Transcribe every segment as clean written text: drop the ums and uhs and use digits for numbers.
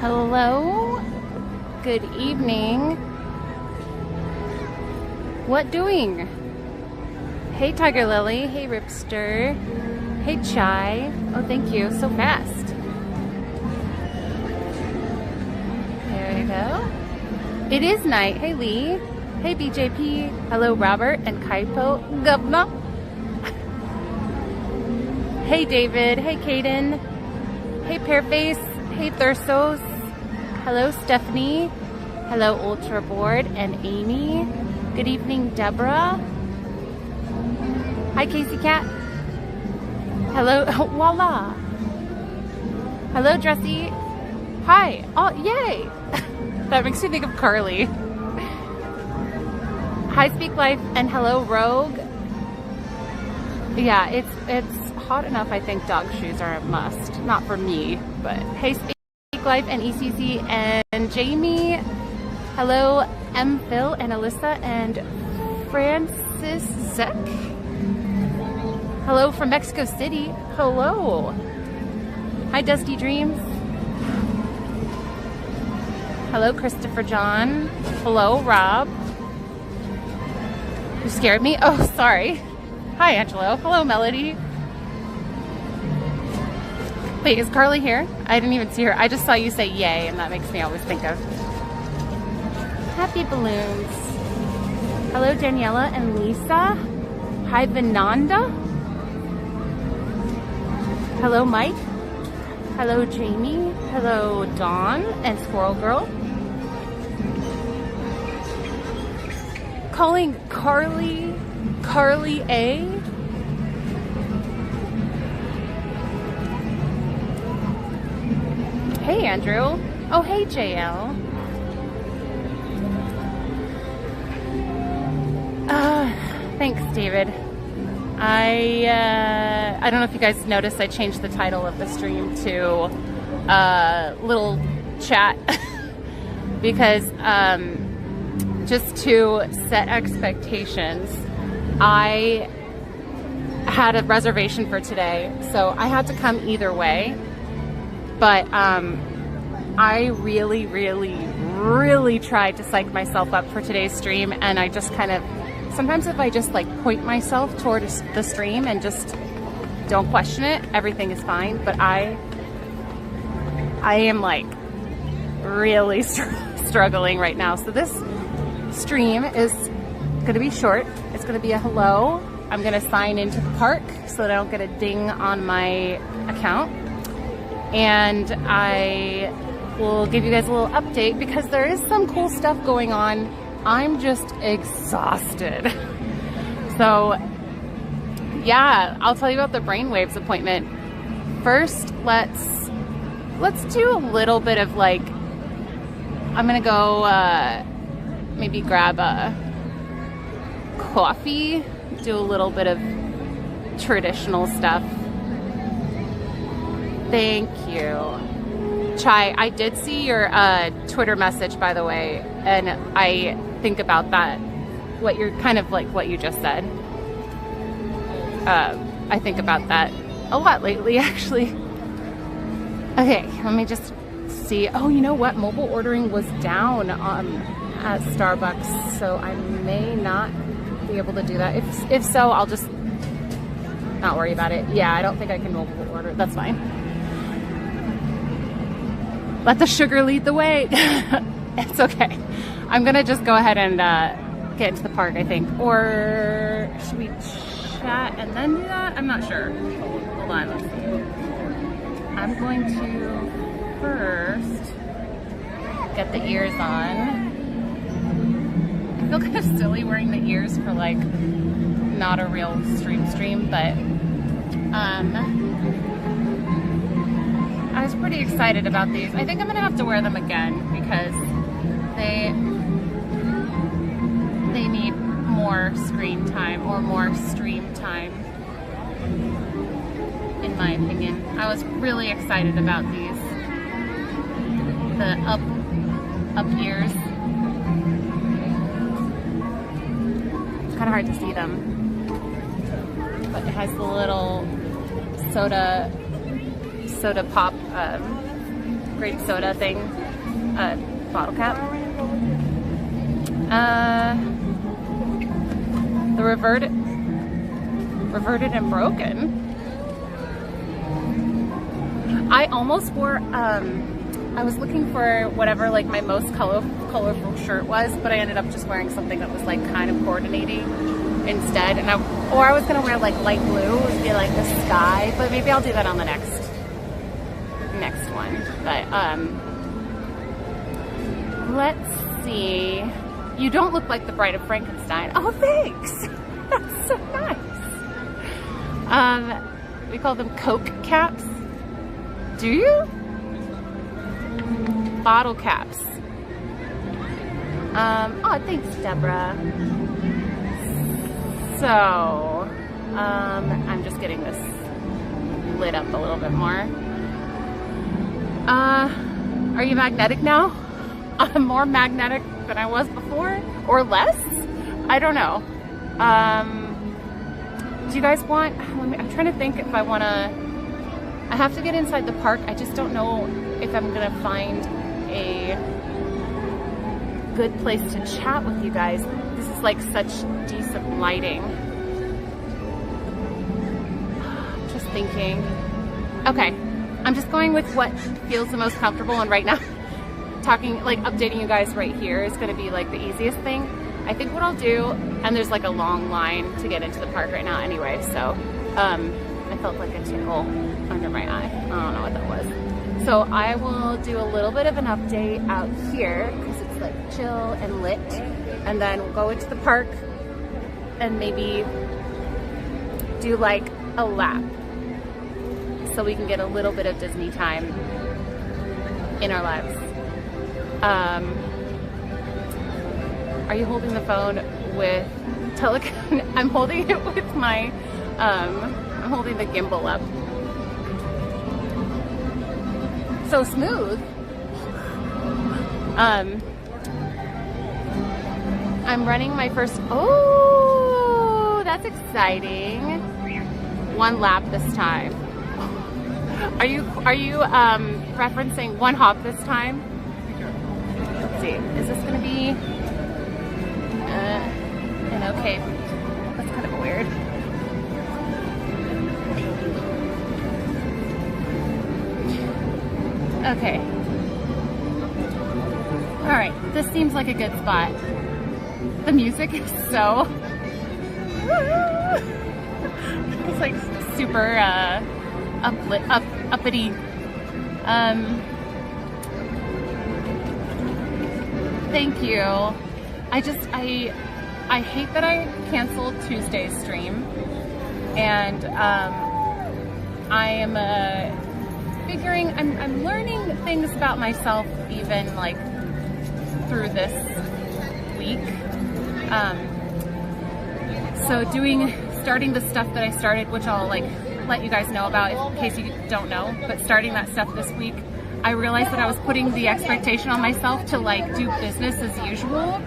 Hello, good evening. What doing? Hey Tiger Lily, hey Ripster, hey Chai. Oh, thank you, so fast. There you go. It is night. Hey Lee, hey BJP, hello Robert and Kaipo Govna. Hey David, hey Kaden, hey Pearface, hey Thursos, hello Stephanie, hello Ultra Board and Amy. Good evening Deborah. Hi Casey Cat. Hello, voila. Hello Dressy. Hi. Oh, yay. That makes me think of Carly. Hi Speak Life and hello Rogue. Yeah, it's hot enough. I think dog shoes are a must. Not for me, but hey Speak Life and ECC and Jamie. Hello M Phil and Alyssa and Francis Zek. Hello from Mexico City. Hello. Hi Dusty Dreams. Hello Christopher John. Hello Rob. You scared me? Oh, sorry. Hi Angelo. Hello Melody. Wait, is Carly here? I didn't even see her. I just saw you say yay, and that makes me always think of happy balloons. Hello Daniela and Lisa. Hi Vinanda. Hello Mike. Hello Jamie. Hello Dawn and Squirrel Girl. Calling Carly A. Hey Andrew. Oh hey JL. Thanks David. I don't know if you guys noticed I changed the title of the stream to little chat because just to set expectations, I had a reservation for today, so I had to come either way. But I really tried to psych myself up for today's stream, and I just kind of, sometimes if I just like point myself toward the stream and just don't question it, everything is fine. But I am like really struggling right now. So this stream is going to be short. It's going to be a hello. I'm going to sign into the park so that I don't get a ding on my account. And I will give you guys a little update because there is some cool stuff going on. I'm just exhausted. So yeah, I'll tell you about the brainwaves appointment. First, let's do a little bit of like, I'm gonna go maybe grab a coffee, do a little bit of traditional stuff. Thank you. Chai, I did see your Twitter message, by the way, and I think about that, what you're kind of like what you just said. I think about that a lot lately, actually. Okay, let me just see. Oh, you know what? Mobile ordering was down at Starbucks, so I may not be able to do that. If so, I'll just not worry about it. Yeah, I don't think I can mobile order. That's fine. Let the sugar lead the way. It's okay. I'm gonna just go ahead and get into the park, I think. Or should we chat and then do that? I'm not sure. Hold on, let's see. I'm going to first get the ears on. I feel kind of silly wearing the ears for like not a real stream, but I was pretty excited about these. I think I'm gonna have to wear them again because they need more screen time or more stream time, in my opinion. I was really excited about these. The up ears. It's kind of hard to see them, but it has the little soda pop grape soda thing, bottle cap. The reverted and broken. I almost wore, I was looking for whatever like my most colorful shirt was, but I ended up just wearing something that was like kind of coordinating instead. And I was gonna wear like light blue, it would be like the sky, but maybe I'll do that on the next one. But let's see. You don't look like the Bride of Frankenstein. Oh, thanks. That's so nice. We call them Coke caps. Do you? Bottle caps. Oh, thanks, Deborah. So, I'm just getting this lit up a little bit more. Are you magnetic now? I'm more magnetic than I was before, or less? I don't know. Do you guys want, I'm trying to think if I want to, I have to get inside the park. I just don't know if I'm gonna find a good place to chat with you guys. This is like such decent lighting. Just thinking. Okay, I'm just going with what feels the most comfortable, and right now talking, like updating you guys right here is gonna be like the easiest thing. I think what I'll do, and there's like a long line to get into the park right now anyway, so I felt like a tingle under my eye. I don't know what that was. So I will do a little bit of an update out here because it's like chill and lit, and then we'll go into the park and maybe do like a lap so we can get a little bit of Disney time in our lives. Are you holding the phone with I'm holding it with my, I'm holding the gimbal up. So smooth. I'm running my first, oh, that's exciting. One lap this time. Are you referencing one hop this time? Let's see, is this gonna be, okay, that's kind of weird. Okay. All right, this seems like a good spot. The music is so, it's like super uppity. Thank you. I hate that I canceled Tuesday's stream, and I am figuring, I'm learning things about myself even like through this week. So starting the stuff that I started, which I'll like let you guys know about in case you don't know, but starting that stuff this week, I realized that I was putting the expectation on myself to like do business as usual,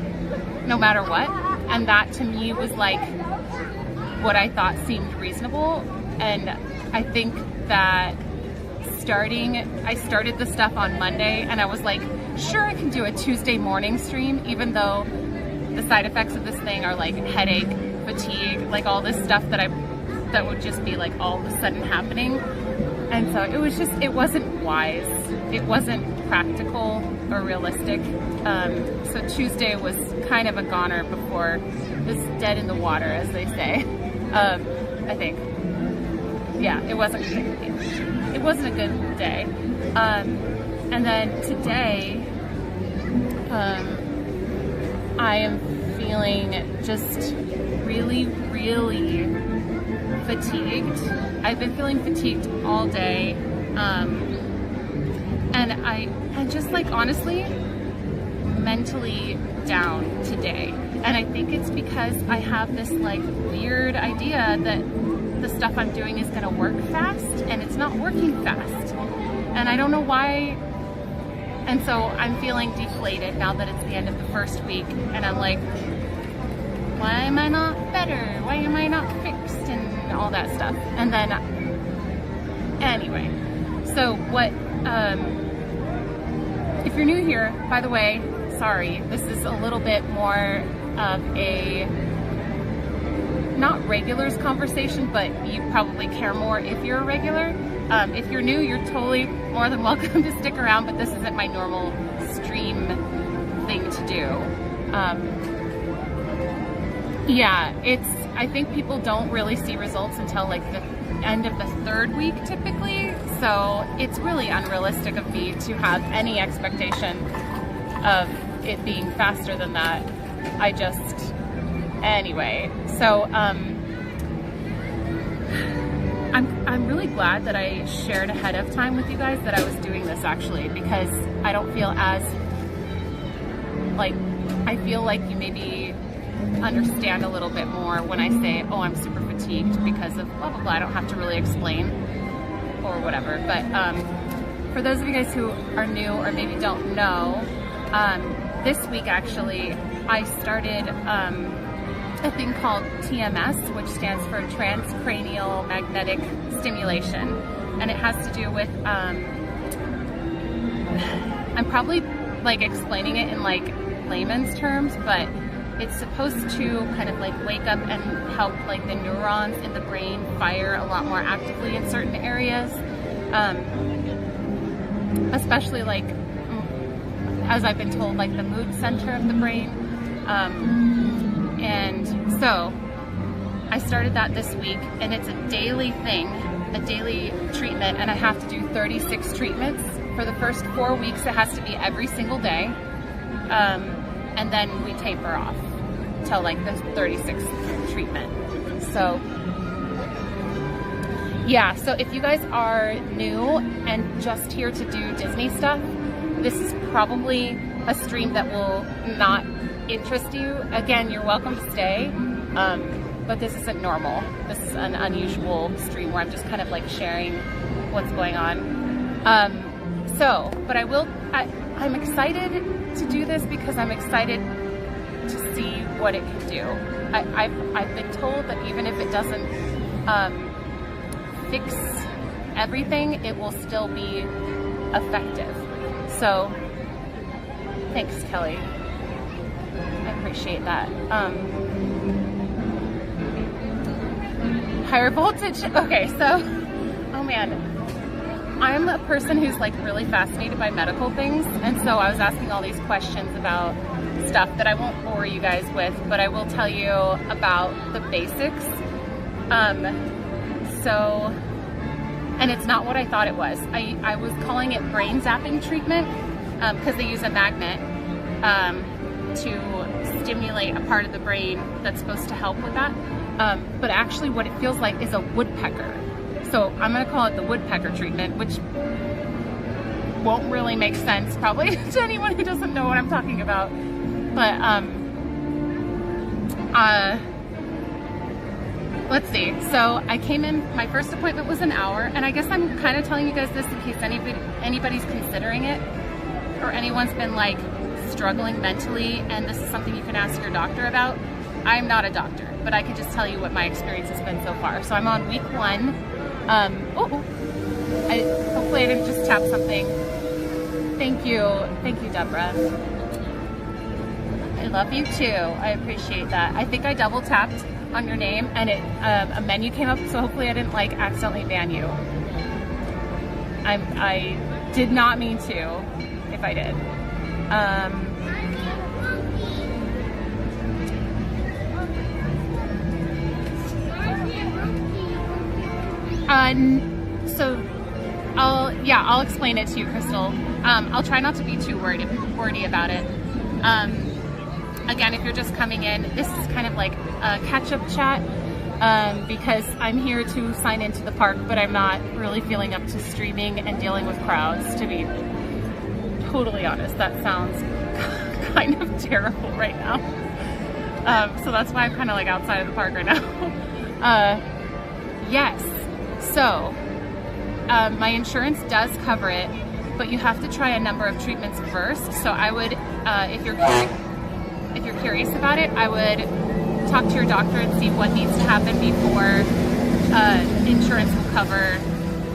no matter what. And that to me was like what I thought seemed reasonable. And I think that I started the stuff on Monday, and I was like, sure, I can do a Tuesday morning stream, even though the side effects of this thing are like headache, fatigue, like all this stuff that would just be like all of a sudden happening. And so it wasn't wise. It wasn't practical or realistic. So Tuesday was kind of a goner before it was dead in the water, as they say. I think. Yeah, it wasn't a good day. And then today, I am feeling just really, really fatigued. I've been feeling fatigued all day. And I just like honestly mentally down today. And I think it's because I have this like weird idea that the stuff I'm doing is gonna work fast, and it's not working fast. And I don't know why. And so I'm feeling deflated now that it's the end of the first week, and I'm like, why am I not better? Why am I not fixed? And all that stuff. And then, anyway, so what If you're new here, by the way, sorry, this is a little bit more of a not regulars conversation, but you probably care more if you're a regular. If you're new, you're totally more than welcome to stick around, but this isn't my normal stream thing to do. Yeah, I think people don't really see results until like the end of the 3rd week typically, so it's really unrealistic of me to have any expectation of it being faster than that. Anyway, so I'm really glad that I shared ahead of time with you guys that I was doing this actually, because I don't feel as like, I feel like you maybe understand a little bit more when I say, oh, I'm super fatigued because of blah, blah, blah. I don't have to really explain or whatever. But for those of you guys who are new or maybe don't know, this week actually, I started a thing called TMS, which stands for transcranial magnetic stimulation. And it has to do with, I'm probably like explaining it in like layman's terms, but it's supposed to kind of like wake up and help like the neurons in the brain fire a lot more actively in certain areas. Especially like, as I've been told, like the mood center of the brain. And so I started that this week, and it's a daily thing, a daily treatment, and I have to do 36 treatments. For the first 4 weeks, it has to be every single day. And then we taper off till like the 36th treatment. So yeah, so if you guys are new and just here to do Disney stuff, this is probably a stream that will not interest you. Again, you're welcome to stay, but this isn't normal. This is an unusual stream where I'm just kind of like sharing what's going on. But I'm excited to do this because I'm excited to see what it can do. I've been told that even if it doesn't fix everything, it will still be effective. So thanks, Kelly. I appreciate that. Higher voltage. Okay, so, oh man. I'm a person who's like really fascinated by medical things, and so I was asking all these questions about stuff that I won't bore you guys with, but I will tell you about the basics. And it's not what I thought it was. I was calling it brain zapping treatment because they use a magnet to stimulate a part of the brain that's supposed to help with that. But actually what it feels like is a woodpecker. So I'm gonna call it the woodpecker treatment, which won't really make sense probably to anyone who doesn't know what I'm talking about. But let's see. So I came in, my first appointment was an hour, and I guess I'm kind of telling you guys this in case anybody's considering it, or anyone's been like struggling mentally, and this is something you can ask your doctor about. I'm not a doctor, but I can just tell you what my experience has been so far. So I'm on week 1. Hopefully I didn't just tap something. Thank you, Deborah. I love you too. I appreciate that. I think I double tapped on your name, and a menu came up, so hopefully I didn't like accidentally ban you. I did not mean to, if I did. So I'll explain it to you, Crystal. I'll try not to be too wordy about it. Again, if you're just coming in, this is kind of like a catch-up chat because I'm here to sign into the park, but I'm not really feeling up to streaming and dealing with crowds, to be totally honest. That sounds kind of terrible right now. So that's why I'm kind of like outside of the park right now. Yes. So, my insurance does cover it, but you have to try a number of treatments first. So I would, if you're curious about it, I would talk to your doctor and see what needs to happen before insurance will cover.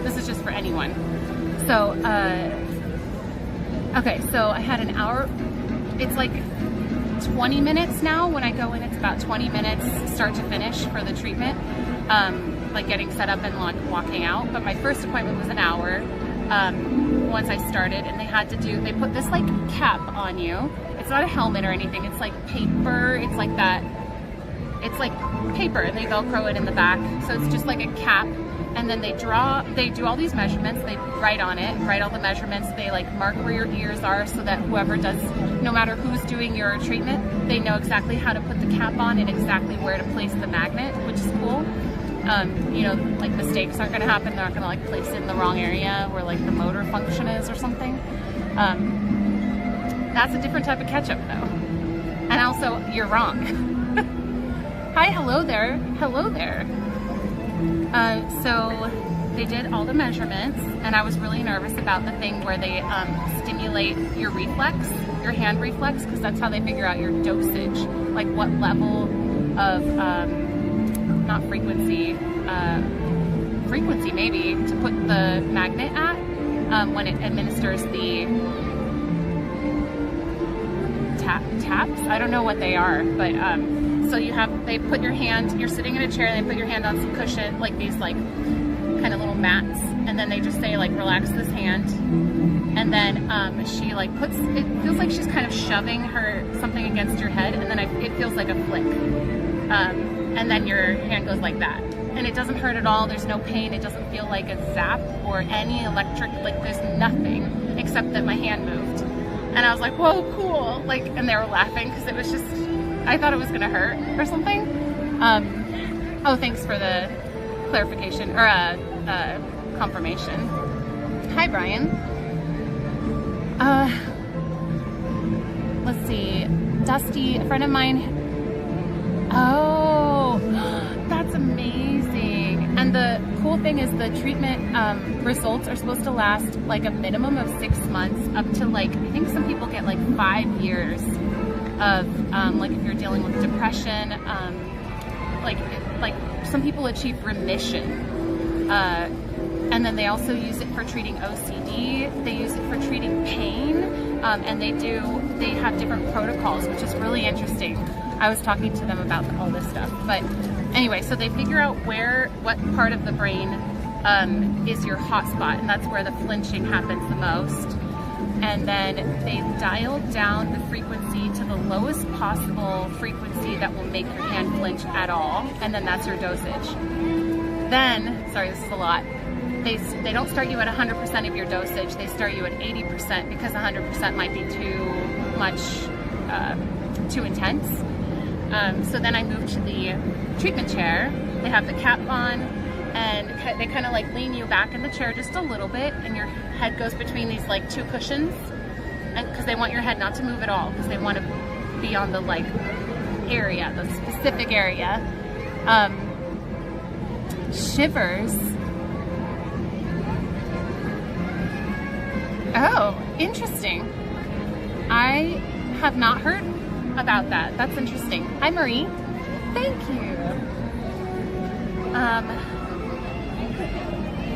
This is just for anyone. So Okay, so I had an hour. It's like 20 minutes now. When I go in, it's about 20 minutes start to finish for the treatment, like getting set up and like walking out. But my first appointment was an hour once I started, and they put this like cap on you. It's not a helmet or anything. It's like paper. It's like that. It's like paper, and they Velcro it in the back. So it's just like a cap. And then they do all these measurements, they write on it, write all the measurements, they like mark where your ears are so that whoever does, no matter who's doing your treatment, they know exactly how to put the cap on and exactly where to place the magnet, which is cool. You know, like mistakes aren't gonna happen, they're not gonna like place it in the wrong area where like the motor function is or something. That's a different type of ketchup though. And also, you're wrong. Hi, hello there, hello there. So they did all the measurements, and I was really nervous about the thing where they stimulate your reflex, your hand reflex, because that's how they figure out your dosage, like what level of, not frequency, frequency maybe, to put the magnet at when it administers the taps. I don't know what they are, but so they put your hand, you're sitting in a chair, and they put your hand on some cushion, like these like kind of little mats, and then they just say like relax this hand, and then she like it feels like she's kind of shoving something against your head, and then it feels like a flick, and then your hand goes like that, and it doesn't hurt at all. There's no pain. It doesn't feel like a zap or any electric, like there's nothing except that my hand moved, and I was like, whoa, cool, like, and they were laughing because it was just, I thought it was gonna hurt or something. Oh, thanks for the clarification or confirmation. Hi, Brian. Let's see. Dusty, a friend of mine. Oh, that's amazing. And the cool thing is the treatment results are supposed to last like a minimum of 6 months up to like, I think some people get like 5 years of like if you're dealing with depression, like some people achieve remission, and then they also use it for treating OCD. They use it for treating pain, and they have different protocols, which is really interesting. I was talking to them about all this stuff, but anyway, so they figure out what part of the brain is your hot spot, and that's where the flinching happens the most. And then they dial down the frequency to the lowest possible frequency that will make your hand flinch at all, and then that's your dosage. Then, sorry, this is a lot, they don't start you at 100% of your dosage, they start you at 80% because 100% might be too much, too intense. So then I moved to the treatment chair. They have the cap on, and they kind of like lean you back in the chair just a little bit, and your head goes between these like two cushions, and because they want your head not to move at all, because they want to be on the like area, the specific area. Shivers. Oh, interesting. I have not heard about that. That's interesting. Hi, Marie. Thank you.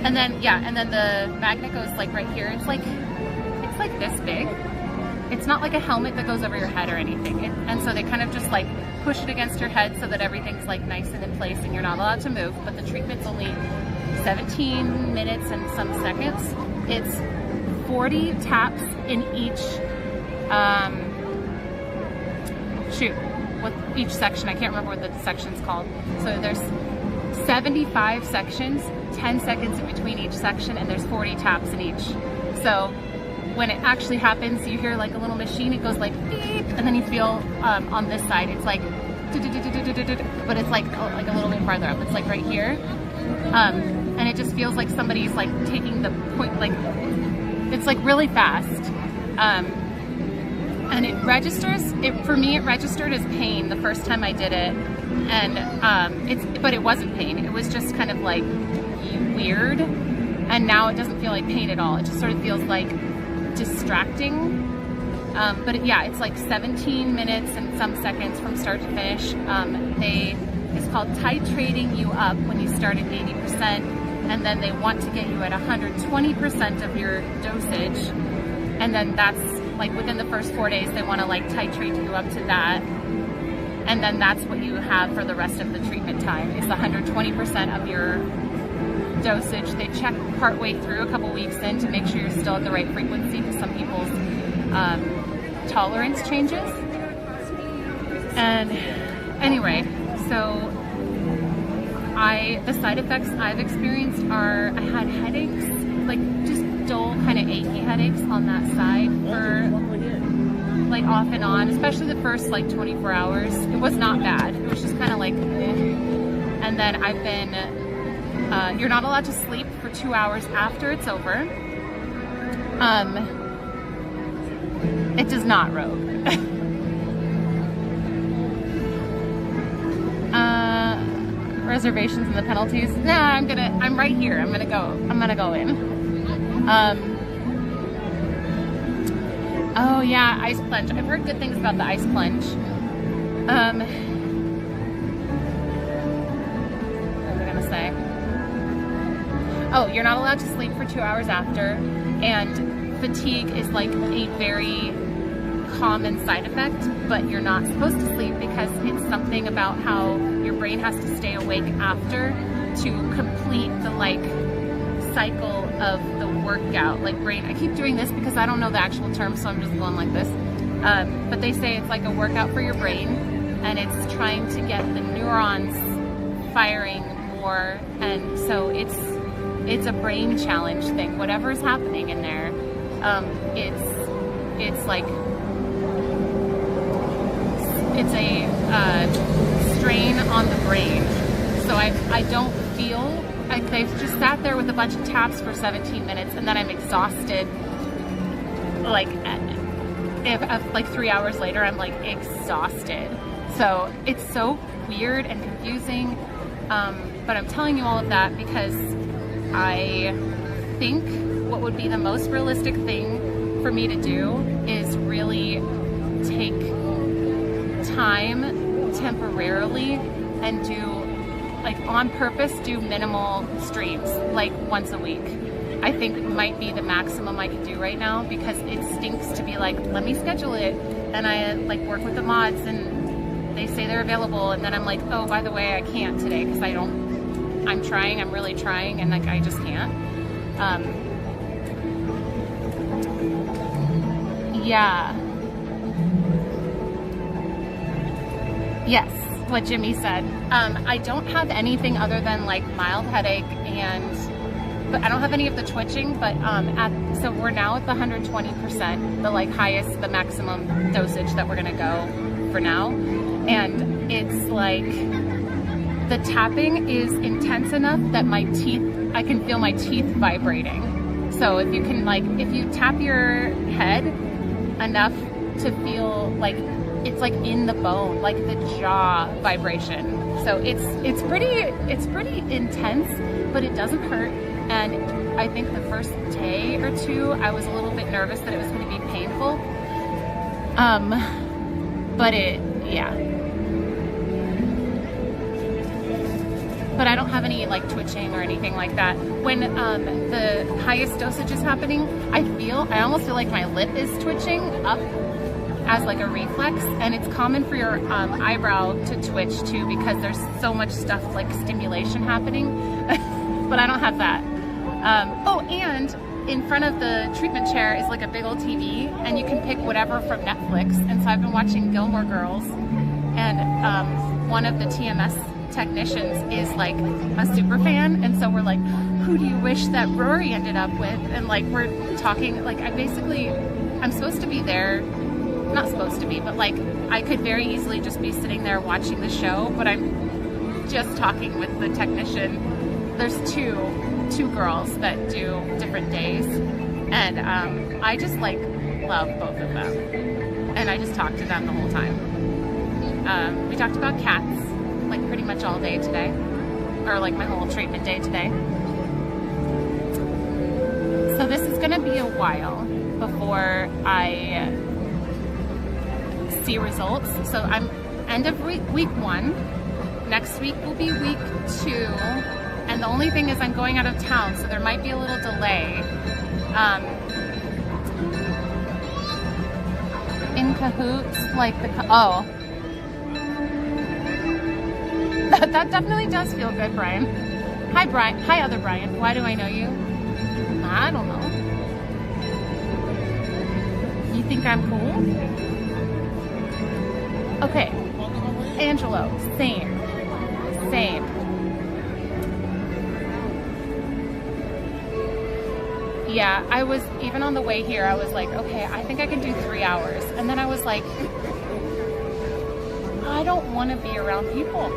And then, yeah, and then the magnet goes like right here. It's like this big. It's not like a helmet that goes over your head or anything. And so they kind of just like push it against your head so that everything's like nice and in place and you're not allowed to move. But the treatment's only 17 minutes and some seconds. It's 40 taps in each, with each section. I can't remember what the section's called. So there's 75 sections, 10 seconds in between each section, and there's 40 taps in each. So when it actually happens, you hear like a little machine, it goes like beep, and then you feel on this side, it's like, but it's like a little bit farther up. It's like right here. And it just feels like somebody's like taking the point, like, it's like really fast. And it registers, for me, it registered as pain the first time I did it. And but it wasn't pain. It was just kind of like weird. And now it doesn't feel like pain at all. It just sort of feels like distracting. But yeah, it's like 17 minutes and some seconds from start to finish. It's called titrating you up when you start at 80%, and then they want to get you at 120% of your dosage And then that's like within the first 4 days, they want to like titrate you up to that. And then that's what you have for the rest of the treatment time, is 120% of your dosage. They check partway through, a couple weeks in, to make sure you're still at the right frequency, because some people's tolerance changes. And anyway, so the side effects I've experienced are, I had headaches, like just dull kind of achy headaches on that side for like off and on, especially the first like 24 hours. It was not bad. It was just kind of like, and then I've been, you're not allowed to sleep for 2 hours after it's over. It does not, Rogue. Reservations and the penalties. Nah, I'm right here. I'm gonna go in. Oh yeah, ice plunge. I've heard good things about the ice plunge. What was I gonna say? Oh, you're not allowed to sleep for 2 hours after, and fatigue is like a very common side effect, but you're not supposed to sleep because it's something about how your brain has to stay awake after to complete the like cycle of the workout. Like brain, I keep doing this because I don't know the actual term, so I'm just going like this. But they say it's like a workout for your brain, and it's trying to get the neurons firing more, and so it's a brain challenge thing. Whatever is happening in there, it's like it's a strain on the brain. So I don't feel, they've just sat there with a bunch of taps for 17 minutes, and then I'm exhausted. Like, like 3 hours later, I'm like exhausted. So it's so weird and confusing. But I'm telling you all of that because I think what would be the most realistic thing for me to do is really take time temporarily and do, like on purpose, do minimal streams, like once a week. I think might be the maximum I can do right now, because it stinks to be like, let me schedule it, and I like work with the mods and they say they're available, and then I'm like, oh, by the way, I can't today because I'm trying, I'm really trying, and like I just can't. Yeah. Yes, what Jimmy said. I don't have anything other than like mild headache, but I don't have any of the twitching, but so we're now at the 120%, the like highest, the maximum dosage that we're gonna go for now. And it's like, the tapping is intense enough that I can feel my teeth vibrating. So if you can if you tap your head enough to feel like it's like in the bone, like the jaw vibration. So it's pretty intense, but it doesn't hurt. And I think the first day or two, I was a little bit nervous that it was going to be painful. But but I don't have any like twitching or anything like that. When the highest dosage is happening, I almost feel like my lip is twitching up as like a reflex, and it's common for your eyebrow to twitch too, because there's so much stuff like stimulation happening. But I don't have that. Oh, and in front of the treatment chair is like a big old TV, and you can pick whatever from Netflix. And so I've been watching Gilmore Girls, and one of the TMS technicians is like a super fan, and so we're like, who do you wish that Rory ended up with? And like we're talking, like I'm supposed to be there, not supposed to be, but like I could very easily just be sitting there watching the show, but I'm just talking with the technician. There's two girls that do different days, and I just like love both of them, and I just talked to them the whole time. We talked about cats like pretty much all day today, or like my whole treatment day today. So this is gonna be a while before I see results. So I'm end of week 1. Next week will be week 2. And the only thing is I'm going out of town, so there might be a little delay. In cahoots, like oh. That definitely does feel good, Brian. Hi, Brian. Hi, other Brian. Why do I know you? I don't know. You think I'm cool? Okay. Angelo, same. Yeah, I was, even on the way here, I was like, okay, I think I can do 3 hours. And then I was like, I don't want to be around people.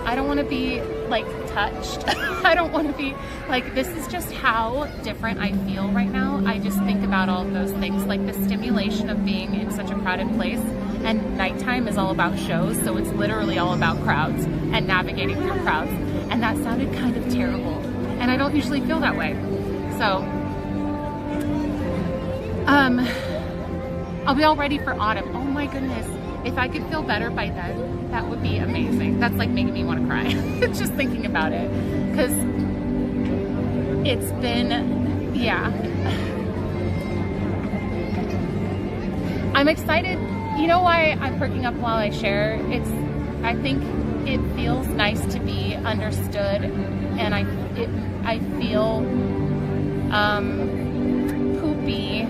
I don't want to be like touched. I don't want to be like, this is just how different I feel right now. I just think about all of those things, like the stimulation of being in such a crowded place. And nighttime is all about shows, so it's literally all about crowds and navigating through crowds. And that sounded kind of terrible. And I don't usually feel that way. So, I'll be all ready for autumn. Oh my goodness. If I could feel better by then, that would be amazing. That's like making me want to cry. Just thinking about it. Because it's been, yeah. I'm excited. You know why I'm perking up while I share? I think it feels nice to be understood, and I feel poopy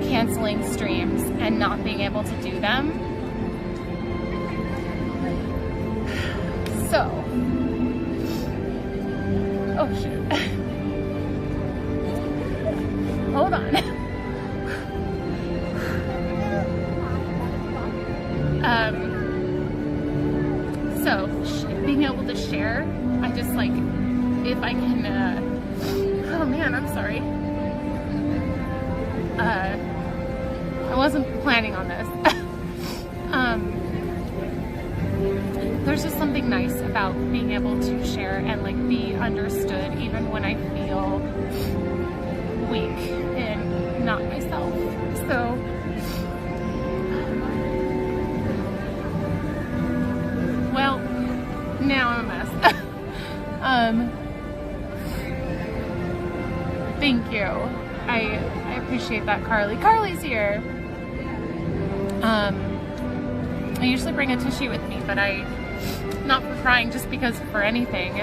canceling streams and not being able to do them. So, oh shoot. Hold on. So being able to share, I just like, if I can, oh man, I'm sorry. I wasn't planning on this. There's just something nice about being able to share and like be understood even when I feel weak and not myself. So well, now I'm a mess. Thank you. I appreciate that, Carly. Carly's here. I usually bring a tissue with me, but not for crying, just because for anything.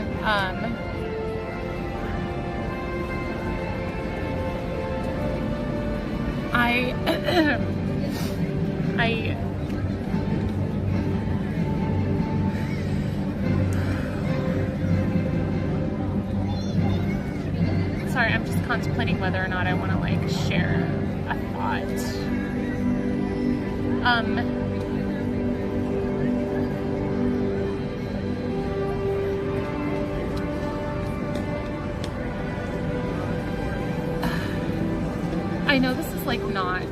Sorry, I'm just contemplating whether or not I want to like share a thought. I know this is like not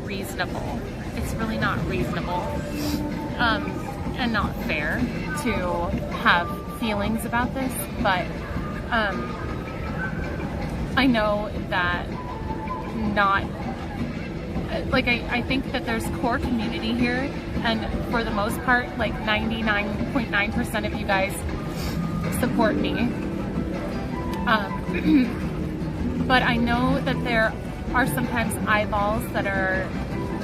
reasonable. It's really not reasonable and not fair to have feelings about this, but I know that not, like I think that there's core community here, and for the most part, like 99.9% of you guys support me. But I know that there are sometimes eyeballs that are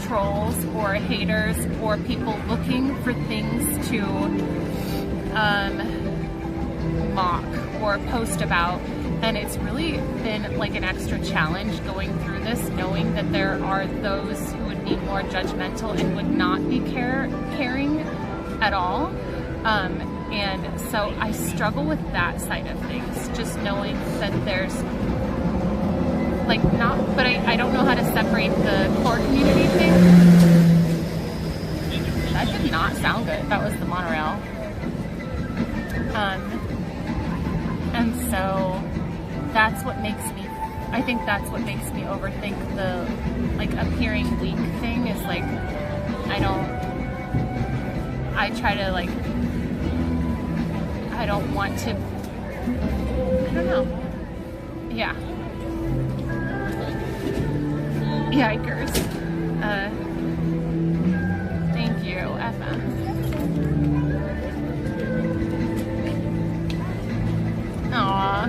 trolls or haters or people looking for things to mock or post about. And it's really been like an extra challenge going through this, knowing that there are those who would be more judgmental and would not be caring at all. And so I struggle with that side of things, just knowing that there's like not, but I don't know how to separate the core community thing. That did not sound good. That was the monorail. And so that's what makes me, I think that's what makes me overthink the like appearing weak thing, is like, I try to like, I don't want to, I don't know. Yeah. Yikers. Thank you, FM. Aww.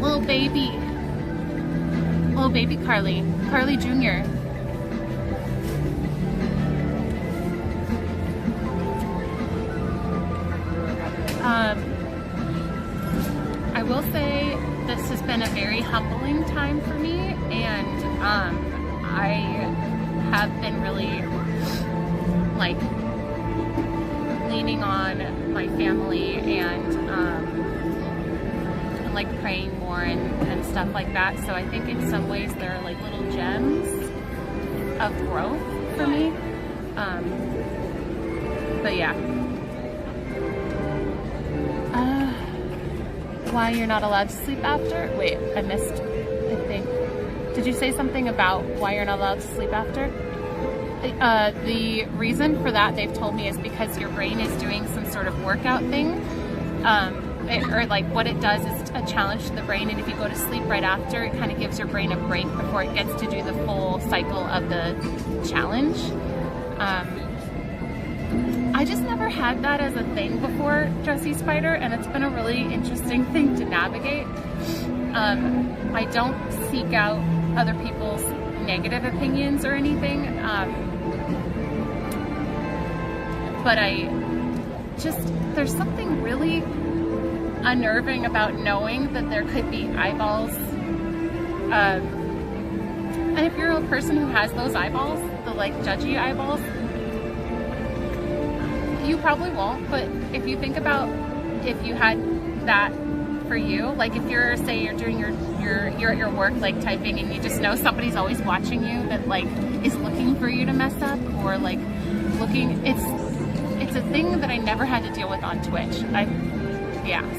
Little baby Carly Jr. been a very humbling time for me, and I have been really like leaning on my family and like praying more and stuff like that. So I think in some ways there are like little gems of growth for me. But yeah. Why you're not allowed to sleep after? Wait, I missed, I think. Did you say something about why you're not allowed to sleep after? The reason for that, they've told me, is because your brain is doing some sort of workout thing. Or like what it does is a challenge to the brain, and if you go to sleep right after, it kind of gives your brain a break before it gets to do the full cycle of the challenge. I just never had that as a thing before, Jessie Spider, and it's been a really interesting thing to navigate. I don't seek out other people's negative opinions or anything, but there's something really unnerving about knowing that there could be eyeballs, and if you're a person who has those eyeballs, the like judgy eyeballs, you probably won't, but if you think about if you had that for you, like if you're, say you're doing you're at your work like typing, and you just know somebody's always watching you that like is looking for you to mess up, or like looking, it's a thing that I never had to deal with on Twitch.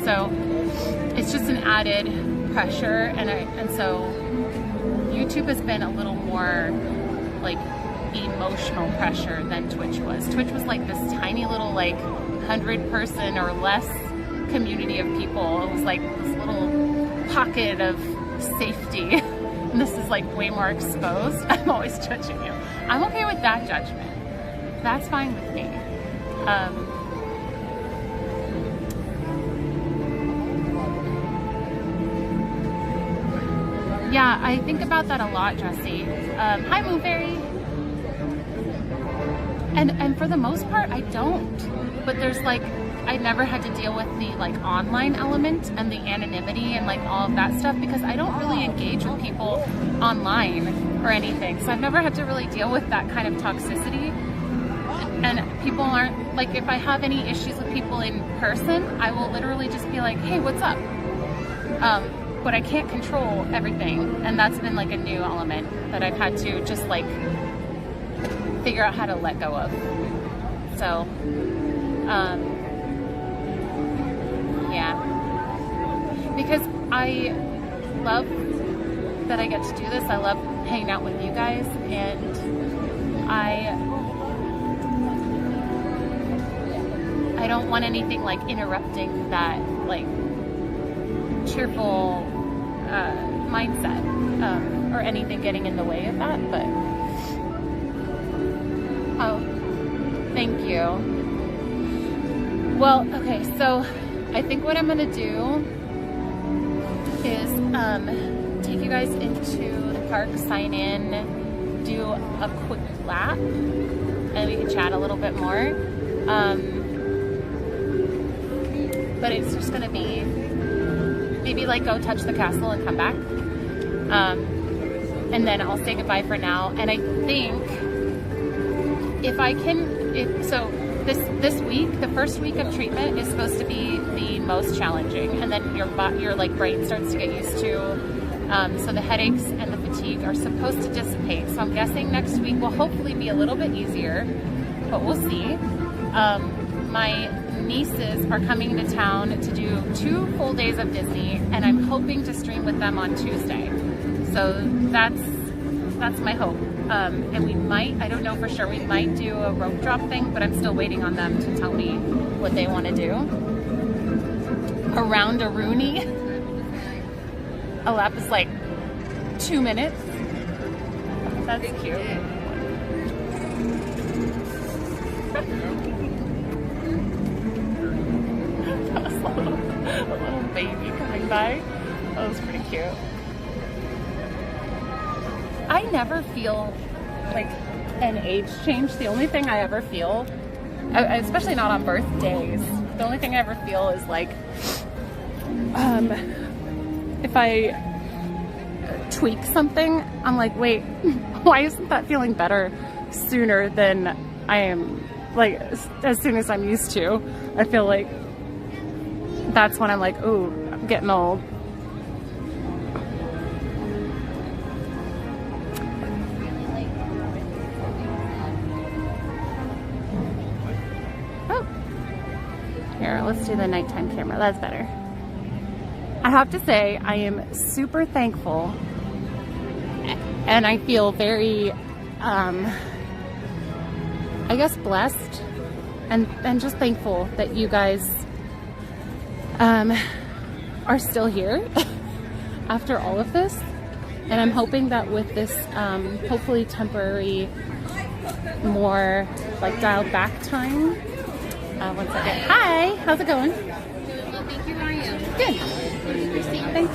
So it's just an added pressure, and so YouTube has been a little more like emotional pressure than Twitch was. Twitch was like this tiny little like 100-person or less community of people. It was like this little pocket of safety. And this is like way more exposed. I'm always judging you. I'm okay with that judgment. That's fine with me. Yeah, I think about that a lot, Jessie. Hi, Moonberry. And for the most part, I don't. But there's like, I never had to deal with the like online element and the anonymity and like all of that stuff, because I don't really engage with people online or anything. So I've never had to really deal with that kind of toxicity. And people aren't, like if I have any issues with people in person, I will literally just be like, hey, what's up? But I can't control everything. And that's been like a new element that I've had to just like figure out how to let go of. So, yeah. Because I love that I get to do this. I love hanging out with you guys, and I don't want anything like interrupting that like cheerful mindset, or anything getting in the way of that. But oh, thank you. Well, okay, so I think what I'm gonna do is take you guys into the park, sign in, do a quick lap, and we can chat a little bit more. But it's just gonna be maybe like go touch the castle and come back. And then I'll say goodbye for now. And I think if I can, so this week, the first week of treatment is supposed to be the most challenging, and then your like brain starts to get used to. So the headaches and the fatigue are supposed to dissipate. So I'm guessing next week will hopefully be a little bit easier, but we'll see. My nieces are coming to town to do 2 full days of Disney, and I'm hoping to stream with them on Tuesday. So that's my hope. And we might, I don't know for sure, we might do a rope drop thing, but I'm still waiting on them to tell me what they want to do. Around a Rooney. A lap is like 2 minutes. That's cute. That was a little baby coming by. That was pretty cute. I never feel like an age change. The only thing I ever feel, especially not on birthdays, the only thing I ever feel is like, if I tweak something, I'm like, wait, why isn't that feeling better sooner than I am, like, as soon as I'm used to? I feel like that's when I'm like, ooh, I'm getting old. Oh, here, let's do the nighttime camera. That's better. I have to say, I am super thankful, and I feel very, I guess, blessed and just thankful that you guys are still here after all of this. And I'm hoping that with this hopefully temporary, more like dialed back time. One second. Hi, how's it going? Thank you. How are you? Good. Thanks.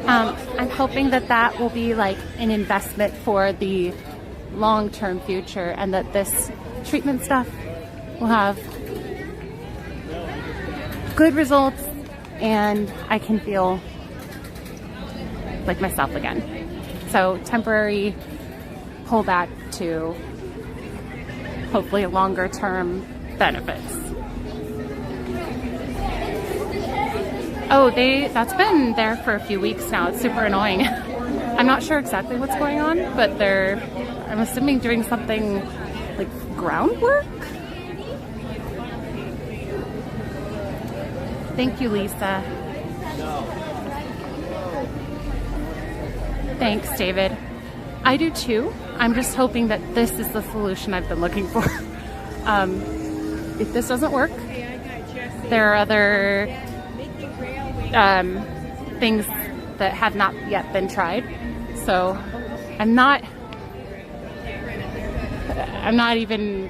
I'm hoping that that will be like an investment for the long-term future, and that this treatment stuff will have good results and I can feel like myself again. So temporary pullback to hopefully longer term benefits. Oh, that's been there for a few weeks now. It's super annoying. I'm not sure exactly what's going on, but they're, I'm assuming, doing something like groundwork? Thank you, Lisa. Thanks, David. I do too. I'm just hoping that this is the solution I've been looking for. If this doesn't work, there are other things that have not yet been tried. So I'm not even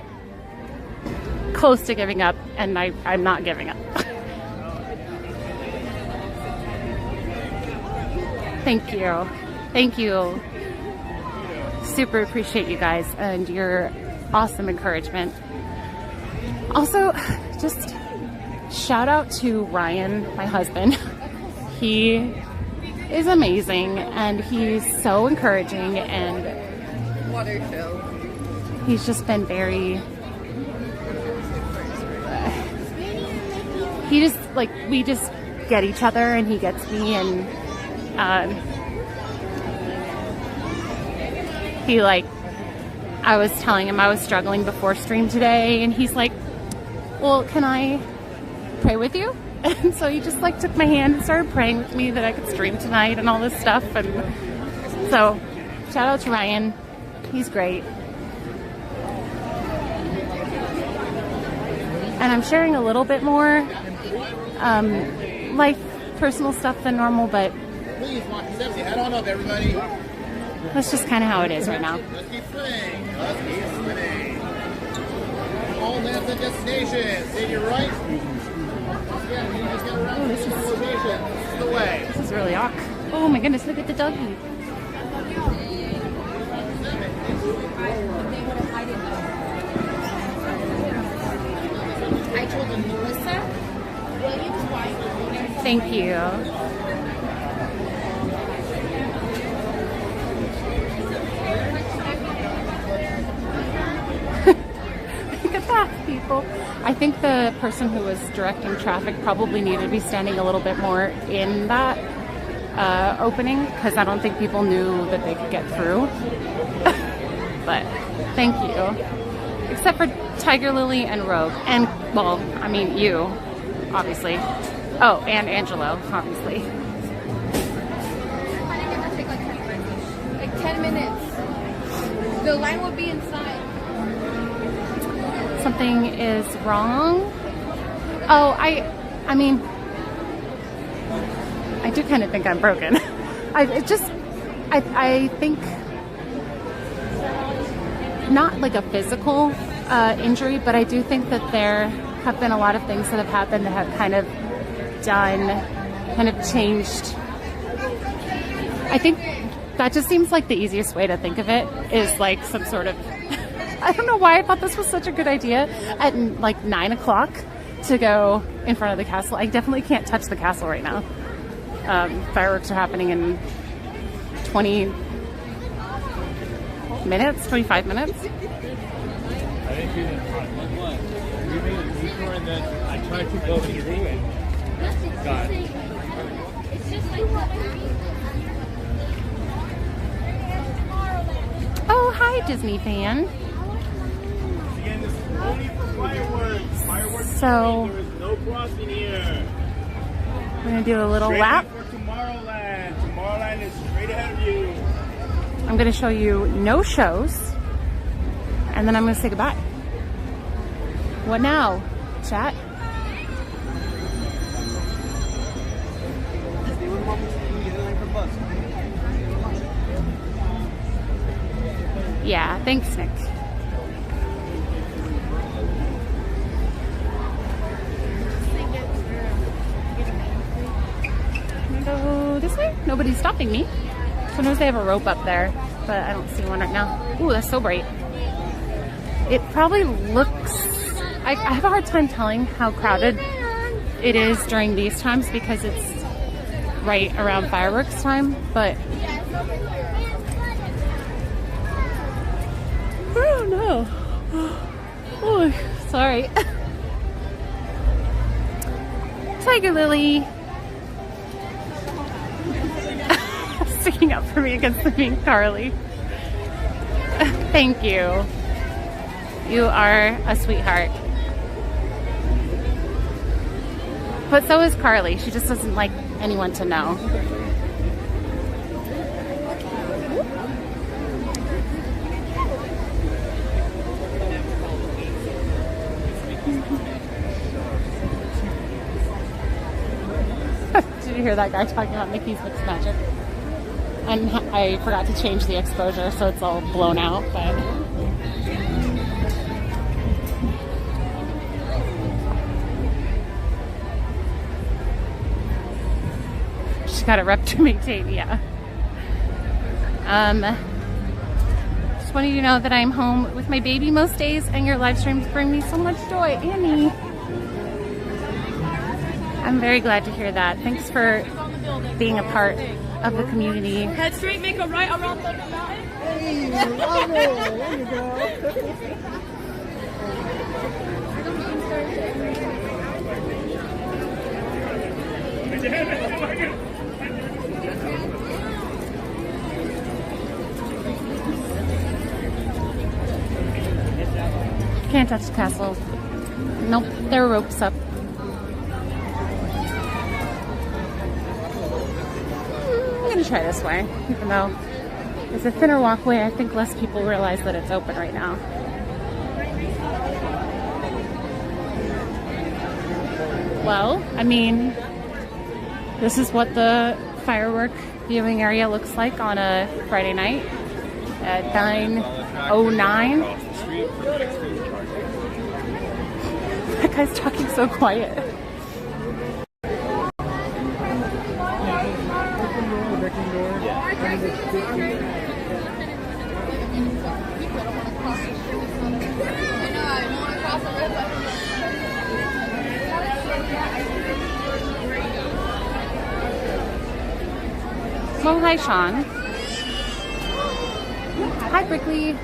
close to giving up, and I'm not giving up. Thank you. Thank you. Super appreciate you guys and your awesome encouragement. Also, just shout out to Ryan, my husband. He is amazing and he's so encouraging, and he's just been very, he just, like, we just get each other and he gets me, and he, like, I was telling him I was struggling before stream today, and he's like, well, can I pray with you? And so he just, like, took my hand and started praying with me that I could stream tonight and all this stuff. And so shout out to Ryan. He's great. And I'm sharing a little bit more life, personal stuff than normal, but Please, head on up, everybody. That's just kind of how it is right now. Let's keep swimming. Let's keep swimming. All lands and destinations. Take your right. Yeah, you just get around this location. This is the way. This is really awkward. Oh my goodness, look at the doggy. I told them, Melissa, Williams White. Thank you. Look at that, people. I think the person who was directing traffic probably needed to be standing a little bit more in that opening, because I don't think people knew that they could get through. But thank you. Except for Tiger Lily and Rogue. And, well, I mean, you, obviously. Oh, and Angelo, obviously. Like 10 minutes. The line will be inside. Something is wrong. Oh, I mean, I do kind of think I'm broken. I think not like a physical injury, but I do think that there have been a lot of things that have happened that have kind of changed. I think that just seems like the easiest way to think of it is like some sort of, I don't know why I thought this was such a good idea at like 9 o'clock to go in front of the castle. I definitely can't touch the castle right now. Fireworks are happening in 20 minutes, 25 minutes. I didn't do that. You made a detour and then I tried to go through it. Got it. Oh, hi, Disney fan. Again, this is only for fireworks. Fireworks. So, there is no crossing here. we're gonna do a little Straight lap. for Tomorrowland. Tomorrowland is straight ahead of you. I'm gonna show you no shows, and then I'm gonna say goodbye. What now, chat? Yeah, thanks, Nick. I'm gonna go this way. Nobody's stopping me. Sometimes they have a rope up there, but I don't see one right now. Ooh, that's so bright. It probably looks... I have a hard time telling how crowded it is during these times because it's right around fireworks time, but... I don't know. Oh, sorry. Tiger Lily. Sticking up for me against the mean Carly. Thank you. You are a sweetheart. But so is Carly. She just doesn't like anyone to know. Did you hear that guy talking about Mickey's Mixed Magic? And I forgot to change the exposure, so it's all blown out, but... She's got a rep to maintain, yeah. Just wanted you to know that I'm home with my baby most days, and your live streams bring me so much joy. Annie! I'm very glad to hear that. Thanks for being a part of the community. Head straight, make a right around the mountain. Hey, love it. There you go. Can't touch the castle. Nope, there are ropes up. I'm gonna try this way, even though it's a thinner walkway. I think less people realize that it's open right now. Well, I mean, this is what the firework viewing area looks like on a Friday night at 9:09. That guy's talking so quiet. Well, hi, Sean. Hi, Brickley.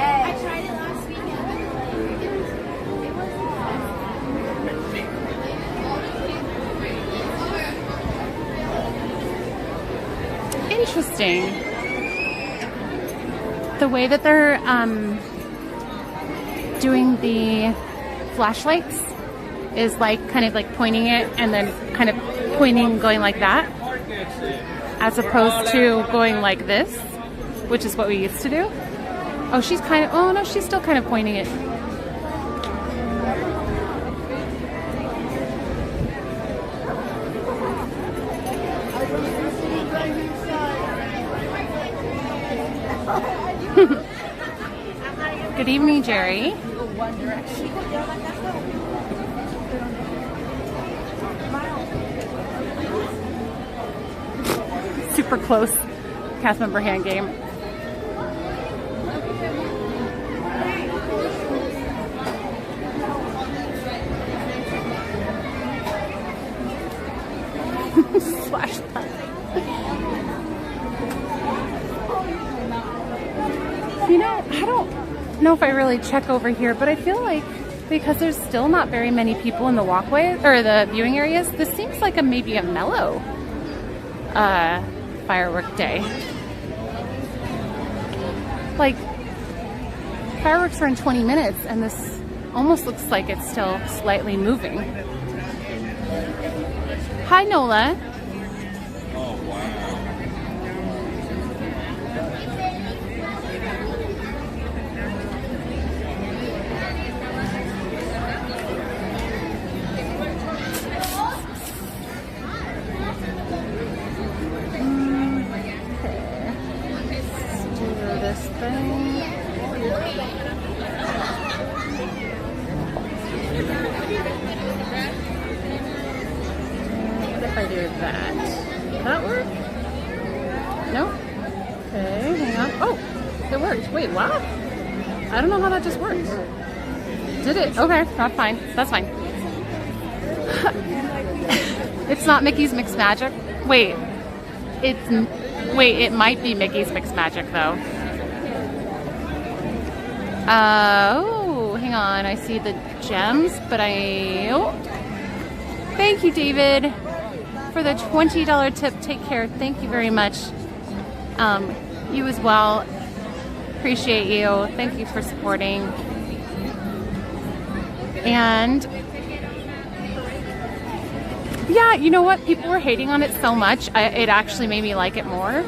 I tried it last weekend. Interesting. The way that they're doing the flashlights is like kind of like pointing it and then kind of pointing going like that, as opposed to going like this, which is what we used to do. Oh, she's kind of, oh no, she's still kind of pointing it. Good evening, Jerry. Super close cast member hand game. You know, I don't know if I really check over here, but I feel like because there's still not very many people in the walkway or the viewing areas, this seems like maybe a mellow firework day. Like, fireworks are in 20 minutes and this almost looks like it's still slightly moving. Hi, Nola. Oh, wow. That work? No? Okay, hang on. Oh, it worked. Wait, what? I don't know how that just worked. Did it? Okay, that's fine. That's fine. It's not Mickey's Mixed Magic. Wait, it might be Mickey's Mixed Magic though. Oh, hang on. I see the gems, but thank you, David, for the $20 tip. Take care. Thank you very much. You as well. Appreciate you. Thank you for supporting. And yeah, you know what? People were hating on it so much. It actually made me like it more.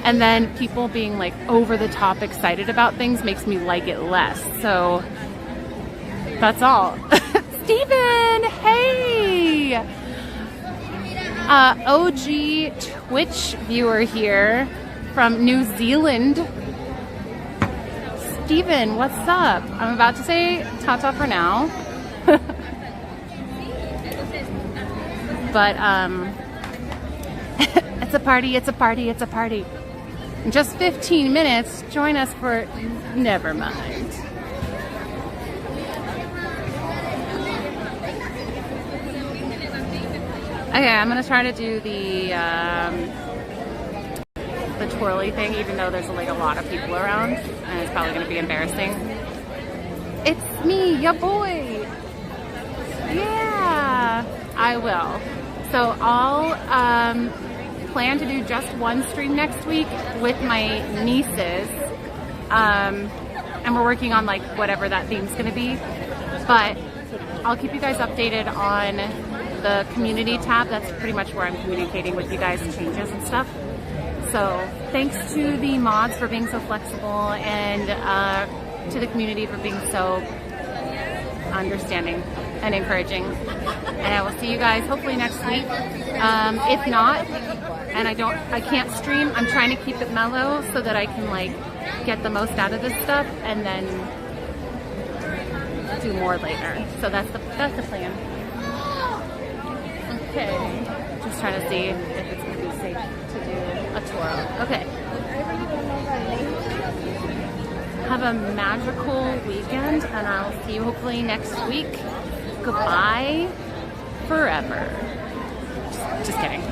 And then people being like over the top excited about things makes me like it less. So that's all. Steven, hey! OG Twitch viewer here from New Zealand. Steven, what's up? I'm about to say ta-ta for now. But it's a party, it's a party, it's a party. In just 15 minutes, join us for never mind. Okay, I'm gonna try to do the twirly thing, even though there's like a lot of people around, and it's probably gonna be embarrassing. It's me, ya boy. Yeah, I will. So I'll plan to do just one stream next week with my nieces, and we're working on like whatever that theme's gonna be. But I'll keep you guys updated on the community tab. That's pretty much where I'm communicating with you guys changes and stuff. So thanks to the mods for being so flexible, and to the community for being so understanding and encouraging. And I will see you guys hopefully next week. If not, and I can't stream, I'm trying to keep it mellow so that I can like get the most out of this stuff and then do more later. So that's the plan. Okay, just trying to see if it's going to be safe to do a twirl. Okay. Have a magical weekend, and I'll see you hopefully next week. Goodbye forever. Just kidding.